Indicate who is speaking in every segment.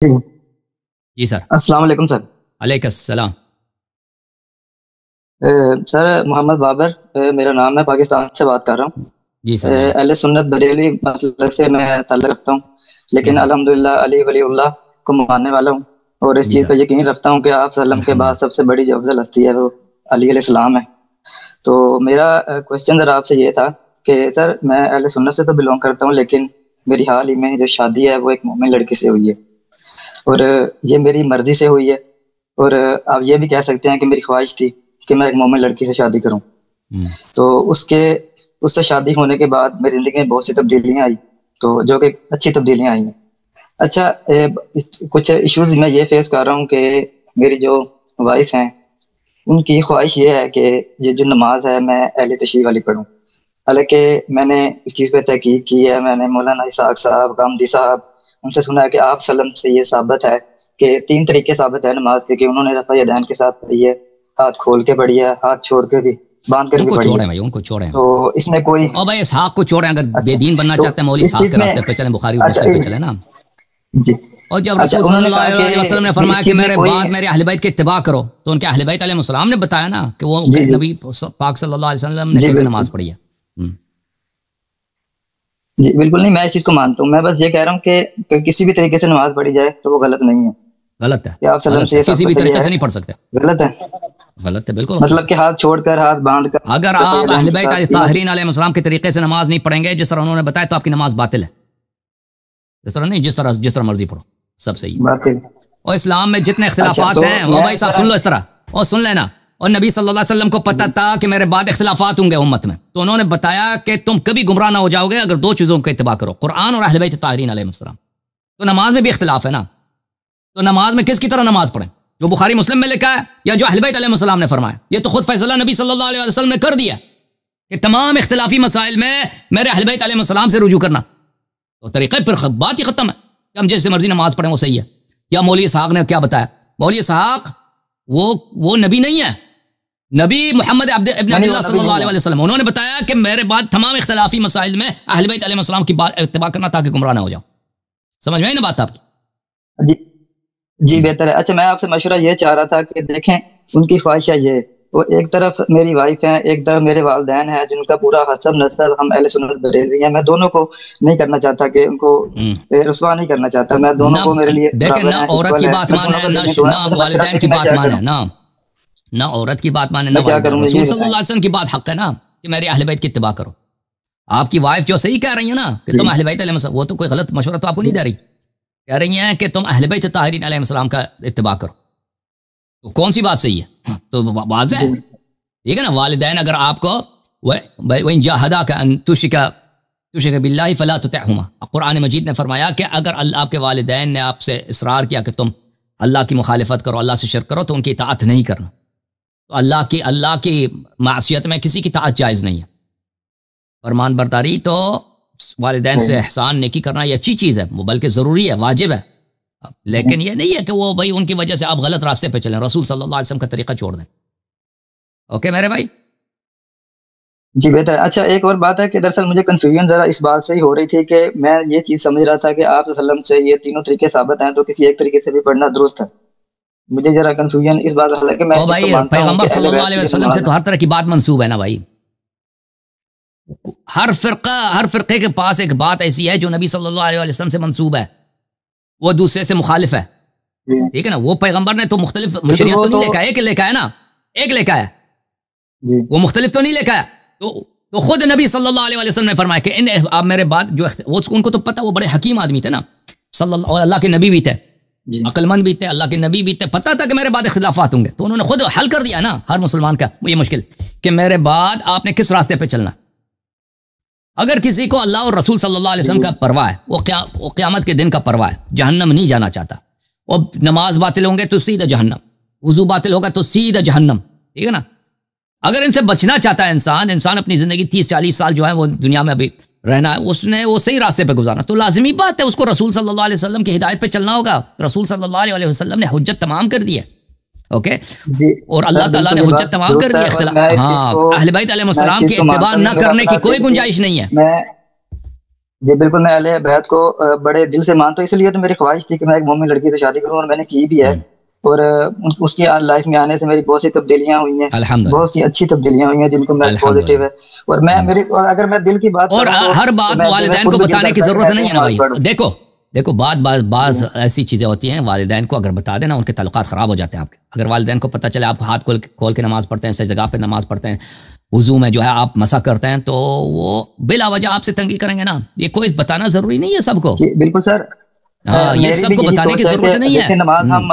Speaker 1: جی سر،
Speaker 2: السلام علیکم سر۔
Speaker 1: علیکم السلام۔
Speaker 2: سر محمد بابر میرا نام ہے، پاکستان سے بات کر رہا ہوں۔
Speaker 1: جی سر،
Speaker 2: اہل سنت بریلوی مسلک سے میں تعلق رکھتا ہوں،
Speaker 1: جی
Speaker 2: لیکن
Speaker 1: سر،
Speaker 2: الحمدللہ علی ولی اللہ کو ماننے والا ہوں، اور اس
Speaker 1: جی
Speaker 2: چیز
Speaker 1: سر،
Speaker 2: پہ یقین رکھتا ہوں کہ آپ صلی اللہ علیہ وسلم کے بعد
Speaker 1: الحمدللہ۔
Speaker 2: سب سے بڑی جو افضل ہستی ہے وہ علی علیہ السلام ہے۔ تو میرا کوشچن ذرا آپ سے یہ تھا کہ سر میں اہل سنت سے تو بلونگ کرتا ہوں، لیکن میری حال ہی میں جو شادی ہے وہ ایک مومن لڑکی سے ہوئی ہے، اور یہ میری مرضی سے ہوئی ہے، اور آپ یہ بھی کہہ سکتے ہیں کہ میری خواہش تھی کہ میں ایک مومن لڑکی سے شادی کروں۔
Speaker 1: ہم،
Speaker 2: تو اس سے شادی ہونے کے بعد میری زندگی میں بہت سی تبدیلیاں آئی، تو جو کہ اچھی تبدیلیاں آئی ہیں۔ اچھا، کچھ ایشوز میں یہ فیس کر رہا ہوں کہ میری جو وائف ہیں ان کی خواہش یہ ہے کہ یہ جو نماز ہے میں اہل تشریع والی پڑھوں، حالانکہ میں نے اس چیز پہ تحقیق کی ہے، میں نے مولانا اسحاق صاحب، غامدی صاحب ان سے سنا ہے کہ آپ صلی اللہ علیہ وسلم سے یہ ثابت ہے کہ 3 طریقے ثابت ہے نماز کے، کہ انہوں نے رفع یدین کے ساتھ پڑھی ہے، ہاتھ کھول کے پڑھی ہے، ہاتھ چھوڑ کے بھی، باندھ کر
Speaker 1: ان
Speaker 2: بھی
Speaker 1: کو
Speaker 2: پڑھی ہے۔
Speaker 1: چھوڑیں بھائی، ان کو چھوڑیں۔
Speaker 2: تو اس میں کوئی
Speaker 1: اور بھائی اسحاق کو چھوڑیں، اگر بے
Speaker 2: اچھا
Speaker 1: دین بننا
Speaker 2: تو
Speaker 1: چاہتے ہیں مولوی
Speaker 2: اس
Speaker 1: اسحاق
Speaker 2: چیز
Speaker 1: کے
Speaker 2: میں
Speaker 1: راستے پہ چلیں، بخاری اور
Speaker 2: اچھا
Speaker 1: مسلم پہ چلیں نا۔
Speaker 2: جی
Speaker 1: اور جب
Speaker 2: اچھا
Speaker 1: رسول
Speaker 2: انہوں
Speaker 1: صلی
Speaker 2: نے کہا
Speaker 1: اللہ علیہ وسلم نے
Speaker 2: کہ
Speaker 1: فرمایا
Speaker 2: اس
Speaker 1: کہ
Speaker 2: چیز میں
Speaker 1: میرے
Speaker 2: کوئی
Speaker 1: بعد میرے اہل بیت کی اتباع کرو، تو ان کے اہل بیت علیہ السلام نے بتایا نا کہ وہ
Speaker 2: جی جی
Speaker 1: نبی پاک صلی اللہ علیہ وسلم نے
Speaker 2: جی
Speaker 1: کیسے
Speaker 2: بالکل
Speaker 1: نماز پڑھی ہے۔ ہم،
Speaker 2: جی بالکل نہیں، میں اس چیز کو مانتا ہوں، میں بس یہ کہہ رہا ہوں کہ کسی بھی طریقے سے نماز پڑھی جائے تو وہ غلط نہیں ہے،
Speaker 1: غلط ہے،
Speaker 2: کہ آپ صلی اللہ علیہ وسلم
Speaker 1: غلط
Speaker 2: سے
Speaker 1: ہے،
Speaker 2: یہ
Speaker 1: کسی بھی
Speaker 2: ثابت ہے،
Speaker 1: طریقے
Speaker 2: یہ
Speaker 1: سے
Speaker 2: ہے
Speaker 1: نہیں پڑھ سکتے،
Speaker 2: غلط ہے،
Speaker 1: غلط ہے، بالکل غلط
Speaker 2: مطلب کہ ہاتھ چھوڑ کر، ہاتھ باندھ کر،
Speaker 1: ہے۔ اگر
Speaker 2: رفع
Speaker 1: آپ
Speaker 2: یدین
Speaker 1: اہل
Speaker 2: کے
Speaker 1: بیت
Speaker 2: ساتھ تینوں
Speaker 1: طاہرین علیہ السلام کے طریقے سے نماز نہیں پڑھیں گے جس طرح انہوں نے بتایا، تو آپ کی نماز باطل ہے۔ جس طرح نہیں، جس طرح مرضی پڑھو، سب صحیح ہے۔
Speaker 2: باتیں۔
Speaker 1: اور اسلام میں جتنے
Speaker 2: اچھا
Speaker 1: اختلافات
Speaker 2: تو
Speaker 1: ہیں وہ
Speaker 2: میں
Speaker 1: بھائی صاحب
Speaker 2: ذرا
Speaker 1: سن لو اس طرح، اور سن لینا۔ اور نبی صلی اللہ علیہ وسلم کو پتہ تھا کہ میرے بعد اختلافات ہوں گے امت میں، تو انہوں نے بتایا کہ تم کبھی گمراہ نہ ہو جاؤ گے اگر 2 چیزوں کا اتباع کرو، قرآن اور اہل بیت طاہرین علیہ السلام۔ تو نماز میں بھی اختلاف ہے نا، تو نماز میں کس کی طرح نماز پڑھیں؟ جو بخاری مسلم میں لکھا ہے یا جو اہل بیت علیہ السلام نے فرمایا؟ یہ تو خود فیصلہ نبی صلی اللہ علیہ وسلم نے کر دیا کہ تمام اختلافی مسائل میں میرے اہل بیت علیہ السلام سے رجوع کرنا، تو طریقہ پھر بات ہی ختم ہے کہ ہم جیسے مرضی نماز پڑھیں وہ صحیح ہے۔ یا مولوی اسحاق نے کیا بتایا؟ مولوی اسحاق وہ نبی نہیں ہے، نبی محمد ابن عبداللہ صلی اللہ علیہ وسلم، انہوں نے بتایا کہ میرے بعد تمام اختلافی مسائل میں اہل بیت علیہ السلام کی اتباع کرنا تاکہ گمراہ نہ ہو جاؤ۔ سمجھ میں آئی نا بات آپ کی؟
Speaker 2: جی جی بہتر ہے۔ اچھا میں آپ سے مشورہ یہ چاہ رہا تھا کہ دیکھیں ان کی خواہش ہے یہ، وہ ایک طرف میری وائف ہیں، ایک طرف میرے والدین ہیں جن کا پورا حسب نسب ہم اہل سنت بریلوی ہیں، میں دونوں کو نہیں کرنا چاہتا کہ ان کو رسوا نہیں کرنا چاہتا، میں دونوں
Speaker 1: نہ
Speaker 2: کو میرے لیے
Speaker 1: دیکھیں،
Speaker 2: برابر
Speaker 1: نہ
Speaker 2: ہیں،
Speaker 1: عورت
Speaker 2: اکول
Speaker 1: کی
Speaker 2: ہے،
Speaker 1: بات
Speaker 2: میں
Speaker 1: مانے،
Speaker 2: دونوں کو لینے دونوں
Speaker 1: نہ
Speaker 2: مجھے مشورہ
Speaker 1: والدین
Speaker 2: دے
Speaker 1: کی
Speaker 2: کہ میں
Speaker 1: بات
Speaker 2: کیا
Speaker 1: مانے،
Speaker 2: کروں،
Speaker 1: نہ عورت کی بات مانے، نہ
Speaker 2: میں کیا
Speaker 1: والدین۔
Speaker 2: کروں،
Speaker 1: رسول
Speaker 2: یہ
Speaker 1: صلی اللہ
Speaker 2: بتائیں۔
Speaker 1: علیہ وسلم کی بات حق ہے نا کہ میرے اہل بیت کی اتباع کرو۔ آپ کی وائف جو صحیح کہہ رہی ہیں نا کہ
Speaker 2: جی
Speaker 1: تم اہل بیت علیہ السلام، وہ تو کوئی غلط مشورہ تو آپ کو نہیں دے رہی، کہہ رہی ہیں کہ تم اہل بیت طاہرین علیہ السلام کا اتباع کرو، تو کون سی بات صحیح ہے؟ تو واضح ہے،
Speaker 2: جی
Speaker 1: ٹھیک ہے نا۔ والدین اگر آپ کو وَإِن جَاهَدَاكَ أَن تُشْرِكَ بِاللَّهِ فَلَا تُطِعْهُمَا، قرآن مجید نے فرمایا کہ اگر آپ کے والدین نے آپ سے اصرار کیا کہ تم اللہ کی مخالفت کرو، اللہ سے شرک کرو، تو ان کی اطاعت نہیں کرنا۔ تو اللہ کی معصیت میں کسی کی اطاعت جائز نہیں ہے۔ فرمان برداری تو والدین سے احسان نیکی کرنا یہ اچھی چیز ہے، وہ بلکہ ضروری ہے، واجب ہے، لیکن یہ نہیں ہے کہ وہ بھائی ان کی وجہ سے آپ غلط راستے پہ چلیں، رسول صلی اللہ علیہ وسلم کا طریقہ چھوڑ دیں۔ اوکے میرے بھائی؟
Speaker 2: جی بہتر ہے۔ اچھا ایک اور بات ہے کہ دراصل مجھے کنفیوژن ذرا اس بات سے ہی ہو رہی تھی کہ میں یہ چیز سمجھ رہا تھا کہ آپ صلی اللہ علیہ وسلم سے یہ تینوں طریقے ثابت ہیں تو کسی ایک طریقے سے بھی پڑھنا درست ہے، مجھے ذرا کنفیوژن اس بات ہے کہ میں
Speaker 1: او
Speaker 2: اس چیز کو
Speaker 1: بھائی
Speaker 2: مانتا ہوں
Speaker 1: پیغمبر
Speaker 2: کہ
Speaker 1: صلی
Speaker 2: اہل
Speaker 1: اللہ
Speaker 2: بیت
Speaker 1: علیہ
Speaker 2: کی جو
Speaker 1: وسلم سے
Speaker 2: نماز
Speaker 1: تو
Speaker 2: ہے۔
Speaker 1: ہر طرح کی بات منسوب ہے نا بھائی، ہر فرقے کے پاس ایک بات ایسی ہے جو نبی صلی اللہ علیہ وسلم سے منسوب ہے، وہ دوسرے سے مخالف ہے،
Speaker 2: جی
Speaker 1: ٹھیک ہے نا۔ وہ پیغمبر نے تو مختلف
Speaker 2: بالکل،
Speaker 1: شریعت
Speaker 2: وہ
Speaker 1: تو نہیں
Speaker 2: تو
Speaker 1: لے کے آیا، ایک لے کے آیا نا، ایک لے کے آیا،
Speaker 2: جی
Speaker 1: وہ مختلف تو نہیں لے کے آیا۔ تو خود نبی صلی اللہ علیہ وسلم نے فرمایا کہ آپ میرے بعد جو ان کو تو پتہ، وہ بڑے حکیم آدمی تھے نا صلی اللہ، اور اللہ کے نبی بھی تھے،
Speaker 2: جی
Speaker 1: عقل مند بھی تھے، اللہ کے نبی بھی تھے، پتہ تھا کہ میرے بعد اختلافات ہوں گے، تو انہوں نے خود حل کر دیا نا ہر مسلمان کا یہ مشکل کہ میرے بعد آپ نے کس راستے پہ چلنا۔ اگر کسی کو اللہ اور رسول صلی اللہ علیہ وسلم کا پرواہ ہے، وہ قیامت کے دن کا پرواہ ہے، جہنم نہیں جانا چاہتا، اور نماز باطل ہوں گے تو سیدھا جہنم، وضو باطل ہوگا تو سیدھا جہنم، ٹھیک ہے نا۔ اگر ان سے بچنا چاہتا ہے انسان اپنی زندگی 30-40 سال جو ہے وہ دنیا میں ابھی رہنا ہے، اس نے وہ صحیح راستے پہ گزارنا، تو لازمی بات ہے اس کو رسول صلی اللہ علیہ وسلم کی ہدایت پہ چلنا ہوگا۔ رسول صلی اللہ علیہ وسلم نے حجت تمام کر دی ہے، اوکے،
Speaker 2: جی
Speaker 1: اور اللہ تعالیٰ نے حجت تمام کر دی ہے۔ ہاں، اہل بیت علیہ السلام کی اتباع نہ کرنے کی کوئی گنجائش نہیں ہے۔
Speaker 2: میں جی بالکل، میں اہل بیت کو بڑے دل سے مانتا ہوں، اس لیے تو میری خواہش تھی کہ میں ایک مومن لڑکی سے شادی کروں، اور میں نے کی بھی ہے، اور اس کی لائف میں آنے سے میری بہت سی تبدیلیاں ہوئی ہیں،
Speaker 1: الحمدللہ
Speaker 2: بہت سی اچھی تبدیلیاں ہوئی ہیں جن کو میں پازیٹیو ہے، اور میں اگر میں دل کی بات
Speaker 1: اور
Speaker 2: کروں تو
Speaker 1: ہر بات
Speaker 2: میں
Speaker 1: والدین کو
Speaker 2: خود بھی دل
Speaker 1: بتانے کی
Speaker 2: کرتا ہے کہ
Speaker 1: ضرورت
Speaker 2: میں
Speaker 1: نہیں ہے نا
Speaker 2: نماز
Speaker 1: بھائی.
Speaker 2: پڑھوں.
Speaker 1: دیکھو بعض ایسی چیزیں ہوتی ہیں والدین کو اگر بتا دینا ان کے تعلقات خراب ہو جاتے ہیں آپ کے. اگر والدین کو پتہ چلے آپ ہاتھ کھول کے نماز پڑھتے ہیں، صحیح جگہ پہ نماز پڑھتے ہیں، وضو میں جو ہے آپ مسح کرتے ہیں، تو وہ بلا وجہ آپ سے تنگی کریں گے نا. یہ کوئی بتانا ضروری نہیں ہے سب کو.
Speaker 2: جی بالکل سر،
Speaker 1: ہاں، یہ
Speaker 2: میری
Speaker 1: سب
Speaker 2: بھی
Speaker 1: کو
Speaker 2: یہی
Speaker 1: بتانے کی
Speaker 2: سوچ ہے کہ
Speaker 1: ضرورت نہیں ہے.
Speaker 2: دیکھیں نماز ہم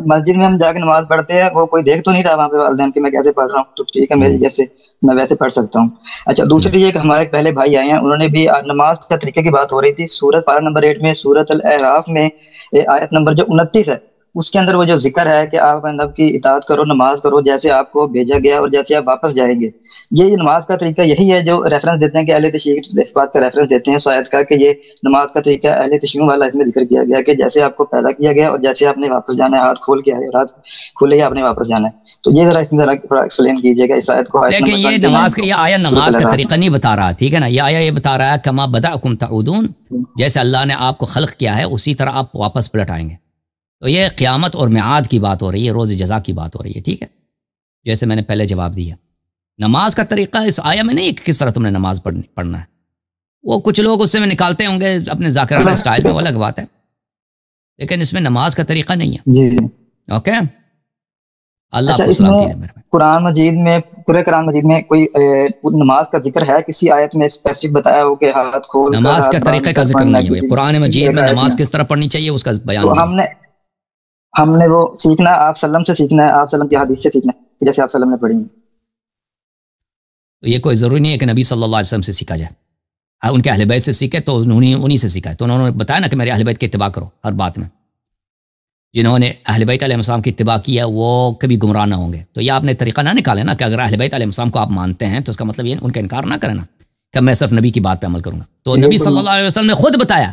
Speaker 2: مسجد میں ہم جا کے نماز پڑھتے ہیں، وہ کوئی دیکھ تو نہیں رہا وہاں پہ والدین کہ میں کیسے پڑھ رہا ہوں، تو ٹھیک ہے میری جیسے میں ویسے پڑھ سکتا ہوں. اچھا دوسری یہ کہ ہمارے پہلے بھائی آئے ہیں، انہوں نے بھی نماز کا طریقے کی بات ہو رہی تھی، سورۃ پارہ نمبر 8 میں، سورۃ الاعراف میں آیت نمبر جو 29 ہے، اس کے اندر وہ جو ذکر ہے کہ آپ رب کی اطاعت کرو، نماز کرو جیسے آپ کو بھیجا گیا اور جیسے آپ واپس جائیں گے. یہ نماز کا طریقہ یہی ہے جو ریفرنس دیتے ہیں کہ اہل تشیع اس بات کا ریفرنس دیتے ہیں شاید کا کہ یہ نماز کا طریقہ اہل تشیع والا اس میں ذکر کیا گیا کہ جیسے آپ کو پیدا کیا گیا اور جیسے آپ نے واپس جانا ہے، ہاتھ کھول کے آئے اور ہاتھ کھولے ہی آپ نے واپس جانا ہے. تو یہ ذرا اس میں ذرا تھوڑا ایکسپلین کیجیے گا اس آیت کو. آیت
Speaker 1: لیکن
Speaker 2: نمبر
Speaker 1: یہ
Speaker 2: 29
Speaker 1: نماز کا
Speaker 2: کو
Speaker 1: یہ آیا
Speaker 2: سورۃ
Speaker 1: نماز کا
Speaker 2: الاعراف.
Speaker 1: طریقہ نہیں بتا رہا، ٹھیک ہے نا. یہ آیا یہ بتا رہا ہے کما بدأکم تعودون، جیسے اللہ نے آپ کو خلق کیا ہے اسی طرح آپ واپس پلٹ آئیں گے. تو یہ قیامت اور میعاد کی بات ہو رہی ہے، روز جزا کی بات ہو رہی ہے، ٹھیک ہے. جیسے میں نے پہلے جواب دیا، نماز کا طریقہ اس آیا میں نہیں کہ کس طرح تم نے نماز پڑھنا ہے. وہ کچھ لوگ اس سے میں نکالتے ہوں گے اپنے ذاکرانہ اسٹائل میں، وہ الگ بات ہے، لیکن اس میں نماز کا طریقہ نہیں ہے.
Speaker 2: جی
Speaker 1: اوکے، اللہ
Speaker 2: اچھا
Speaker 1: آپ کو
Speaker 2: اس میں
Speaker 1: سلامتی دے. میرے
Speaker 2: قرآن مجید میں، پورے قرآن مجید میں کوئی نماز کا ذکر ہے کسی آیت میں اسپیسیفک بتایا ہو کہ ہاتھ کھول کر
Speaker 1: نماز کا
Speaker 2: ہاتھ باندھ
Speaker 1: طریقہ کا
Speaker 2: کر
Speaker 1: ذکر
Speaker 2: پڑھنا
Speaker 1: نہیں ہے بھائی.
Speaker 2: کسی
Speaker 1: قرآن مجید
Speaker 2: ایک
Speaker 1: میں
Speaker 2: آیت
Speaker 1: نماز کس طرح پڑھنی چاہیے اس کا بیان
Speaker 2: تو
Speaker 1: نہیں ہے.
Speaker 2: ہم نے وہ سیکھنا آپ سلم سے سیکھنا ہے، آپ سلم کی حدیث سے سیکھنا ہے جیسے آپ سلم نے پڑھی ہے.
Speaker 1: تو یہ کوئی ضروری نہیں ہے کہ نبی صلی اللہ علیہ وسلم سے سیکھا جائے. ان کے اہل بیت سے سیکھے تو انہی سے سیکھا ہے. تو انہوں نے بتایا نا کہ میرے اہل بیت کی اتباع کرو ہر بات میں. جنہوں نے اہل بیت علیہ السلام کی اتباع کی ہے وہ کبھی گمراہ نہ ہوں گے. تو یہ آپ نے طریقہ نہ نکالے نا کہ اگر اہل بیت علیہ السلام کو آپ مانتے ہیں تو اس کا مطلب یہ ان کا انکار نہ کریں نا کہ میں صرف نبی کی بات پہ عمل کروں گا. تو نبی صلی اللہ علیہ وسلم نے خود بتایا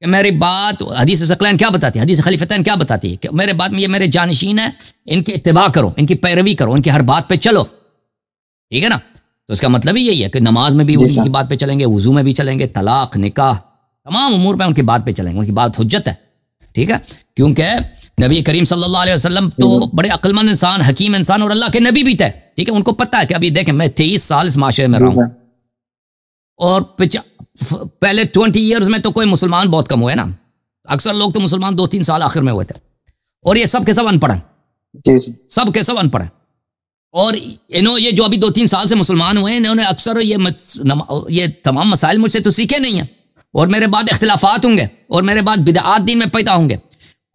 Speaker 1: کہ میری بات، حدیث ثقلین کیا بتاتی ہے، حدیث خلیفتین کیا بتاتی ہے کہ میرے بات میں یہ میرے جانشین ہیں، ان کی اتباع کرو، ان کی پیروی کرو، ان کی ہر بات پہ چلو، ٹھیک ہے نا. تو اس کا مطلب ہی یہی ہے کہ نماز میں بھی ان کی بات پہ چلیں گے، وضو میں بھی چلیں گے، طلاق، نکاح، تمام امور میں ان کی بات پہ چلیں گے. ان کی بات حجت ہے، ٹھیک ہے. کیونکہ نبی کریم صلی اللہ علیہ وسلم تو بڑے عقل مند انسان، حکیم انسان اور اللہ کے نبی بھی تھے، ٹھیک ہے. ان کو پتہ ہے کہ ابھی دیکھیں میں 23 سال اس معاشرے میں رہا ہوں، اور پہلے 20 ایئرز میں تو کوئی مسلمان بہت کم ہوئے نا. اکثر لوگ تو مسلمان 2-3 سال آخر میں ہوئے تھے، اور یہ سب کے سب ان پڑھ ہیں، سب کے سب ان پڑھ ہیں. اور یہ جو ابھی 2-3 سال سے مسلمان ہوئے ہیں، انہوں نے اکثر یہ تمام مسائل مجھ سے تو سیکھے نہیں ہیں، اور میرے بعد اختلافات ہوں گے، اور میرے بعد بدعات دین میں پیدا ہوں گے.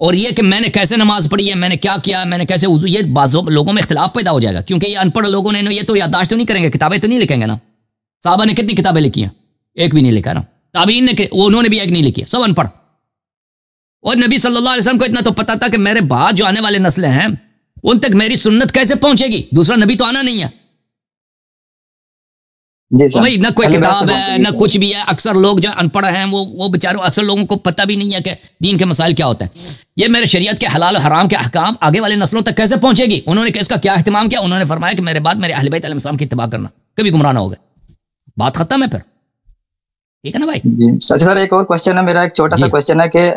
Speaker 1: اور یہ کہ میں نے کیسے نماز پڑھی ہے، میں نے کیا کیا، میں نے کیسے وضو، یہ بعض لوگوں میں اختلاف پیدا ہو جائے گا. کیونکہ یہ ان پڑھ لوگوں نے یہ تو یادداشت تو نہیں کریں گے، کتابیں تو نہیں لکھیں گے نا. صحابہ نے کتنی کتابیں لکھی ہیں؟ ایک بھی نہیں لکھا نا. تابعین نے انہوں نے بھی ایک نہیں لکھی، سب ان پڑھ. اور نبی صلی اللہ علیہ وسلم کو اتنا تو پتا تھا کہ میرے بعد جو آنے والے نسلیں ہیں ان تک میری سنت کیسے پہنچے گی، دوسرا نبی تو آنا نہیں ہے. بھائی نہ کوئی کتاب ہے نہ کچھ بھی ہے. اکثر لوگ جو ان پڑھ ہیں وہ بیچاروں، اکثر لوگوں کو پتہ بھی نہیں ہے کہ دین کے مسائل کیا ہوتے ہیں. یہ میرے شریعت کے حلال و حرام کے احکام آگے والے نسلوں تک کیسے پہنچے گی. انہوں نے اس کا کیا اہتمام کیا؟ انہوں نے فرمایا کہ میرے بعد میرے اہل بیت علیہ السلام کی اتباع کرنا، کبھی گمراہ نہ ہو گئے. بات ختم ہے پھر، ٹھیک ہے نا بھائی.
Speaker 2: جی سچ سر، ایک اور کوشچن ہے میرا، ایک چھوٹا سا کوشچن ہے کہ